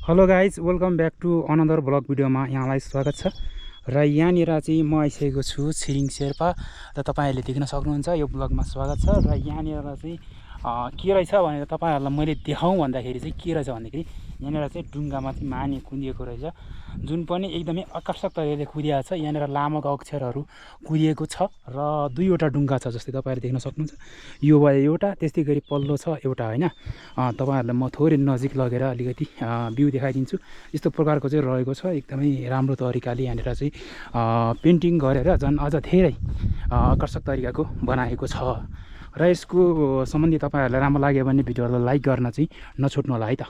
Hello guys, welcome back to another vlog भिडियोमा यहाँलाई स्वागत छ। र यहाँनिर चाहिँ म आइसकेको छु छिरिङ शेर्पा र तपाईँहरूले देख्न सक्नुहुन्छ यो ब्लगमा स्वागत छ। र यहाँनिर चाहिँ के रहेछ भनेर तपाईँहरूलाई मैले देखाउँ भन्दाखेरि चाहिँ के रहेछ भन्दाखेरि यहाँनिर चाहिँ ढुङ्गामा चाहिँ माने कुदिएको रहेछ, जुन पनि एकदमै आकर्षक तरिकाले कुदिएको छ। यहाँनिर लामोको अक्षरहरू कुदिएको छ र दुईवटा ढुङ्गा छ जस्तै तपाईँहरूले देख्न सक्नुहुन्छ। यो भयो एउटा, त्यस्तै गरी पल्लो छ एउटा होइन। तपाईँहरूलाई म थोरै नजिक लगेर अलिकति भ्यू देखाइदिन्छु। यस्तो प्रकारको चाहिँ रहेको छ, एकदमै राम्रो तरिकाले यहाँनिर चाहिँ पेन्टिङ गरेर झन् अझ धेरै आकर्षक तरिकाको बनाएको छ। र यसको सम्बन्धी तपाईँहरूलाई राम्रो लाग्यो भने भिडियोलाई लाइक गर्न चाहिँ नछुट्नु होला है त।